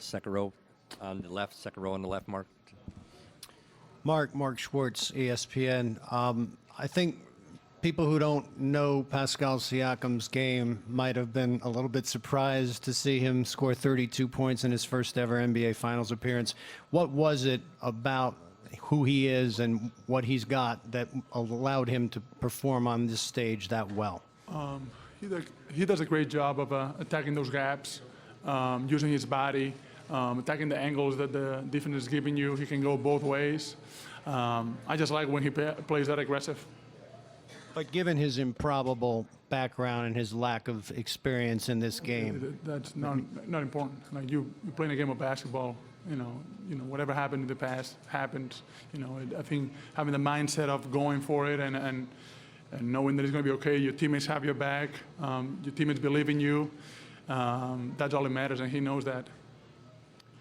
second row on the left, second row on the left, Mark. Mark Schwartz, ESPN. I think people who don't know Pascal Siakam's game might have been a little bit surprised to see him score 32 points in his first ever NBA Finals appearance. What was it about who he is and what he's got that allowed him to perform on this stage that well? He does a great job of attacking those gaps, using his body, attacking the angles that the defense is giving you. He can go both ways. I just like when he plays that aggressive. But given his improbable background and his lack of experience in this game, that's not important. Like you playing a game of basketball, you know, whatever happened in the past happened. You know, I think having the mindset of going for it and knowing that it's going to be okay, your teammates have your back, your teammates believe in you. That's all that matters, and he knows that.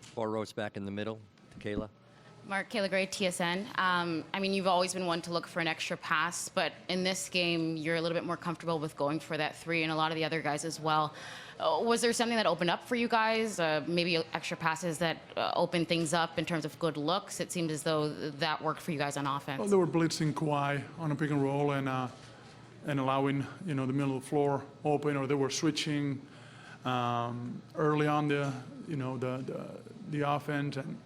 4 rows back in the middle, to Kayla. Mark, Kayla Gray, TSN. I mean, you've always been one to look for an extra pass, but in this game, you're a little bit more comfortable with going for that 3, and a lot of the other guys as well. Was there something that opened up for you guys? Maybe extra passes that opened things up in terms of good looks? It seemed as though that worked for you guys on offense. Well, they were blitzing Kawhi on a pick and roll and allowing, the middle of the floor open, or they were switching early on the offense, and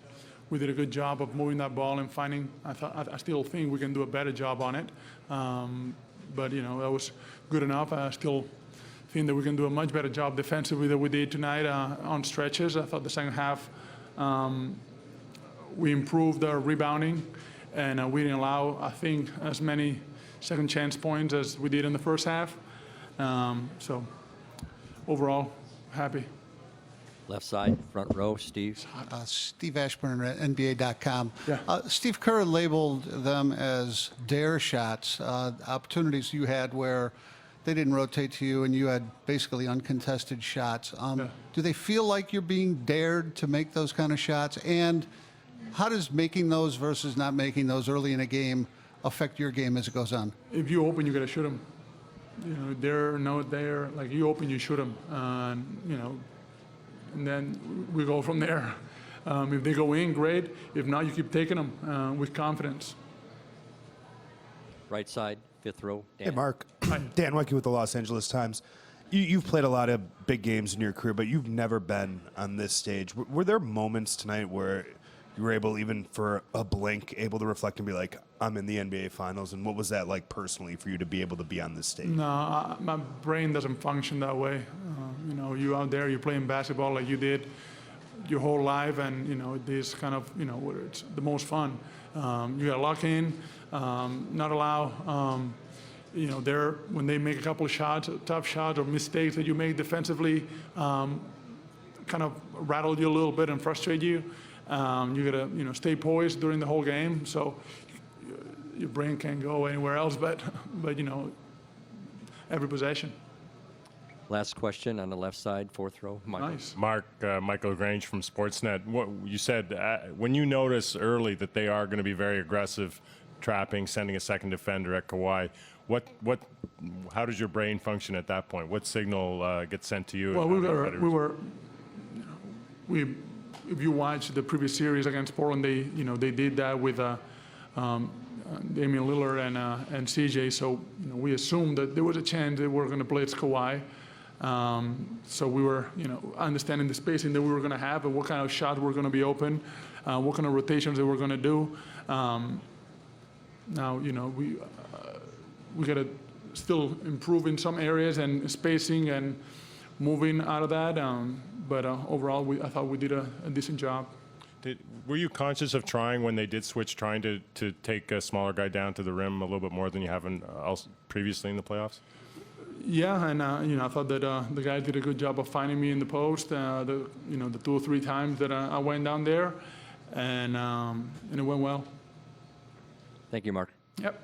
we did a good job of moving that ball and finding. I still think we can do a better job on it, but that was good enough. I still think that we can do a much better job defensively than we did tonight on stretches. I thought the second half we improved our rebounding, and we didn't allow, I think, as many second chance points as we did in the first half. So overall, happy. Left side, front row, Steve. Steve Ashburn at NBA.com. Yeah. Steve Kerr labeled them as dare shots, opportunities you had where they didn't rotate to you and you had basically uncontested shots. Yeah. Do they feel like you're being dared to make those kind of shots? And how does making those versus not making those early in a game affect your game as it goes on? If you open, you got to shoot them. They're not there. Like you open, you shoot them. And then we go from there. If they go in, great. If not, you keep taking them with confidence. Right side, 5th row, Dan. Hey, Mark. Dan Wecke with the Los Angeles Times. You've played a lot of big games in your career, but you've never been on this stage. Were there moments tonight where you were able, even for a blink, able to reflect and be like, I'm in the NBA Finals? And what was that like personally for you to be able to be on this stage? No, my brain doesn't function that way. You out there, you're playing basketball like you did your whole life, and this kind of, where it's the most fun. You got to lock in, not allow, when they make a couple of shots, tough shots or mistakes that you make defensively, kind of rattle you a little bit and frustrate you. You got to, stay poised during the whole game, so your brain can't go anywhere else but every possession. Last question on the left side, 4th row, Michael. Nice. Mark, Michael Grange from Sportsnet. What you said, when you notice early that they are going to be very aggressive, trapping, sending a second defender at Kawhi, how does your brain function at that point? What signal gets sent to you? Well, if you watch the previous series against Portland, they did that with Damian Lillard and CJ. So we assumed that there was a chance they were going to blitz Kawhi. So we were, understanding the spacing that we were going to have and what kind of shots were going to be open, what kind of rotations they were going to do. Now, we got to still improve in some areas and spacing and moving out of that. But overall, I thought we did a decent job. Were you conscious of trying, when they did switch, trying to take a smaller guy down to the rim a little bit more than you have previously in the playoffs? Yeah, and I thought that the guys did a good job of finding me in the post. The 2 or 3 times that I went down there, and it went well. Thank you, Mark. Yep.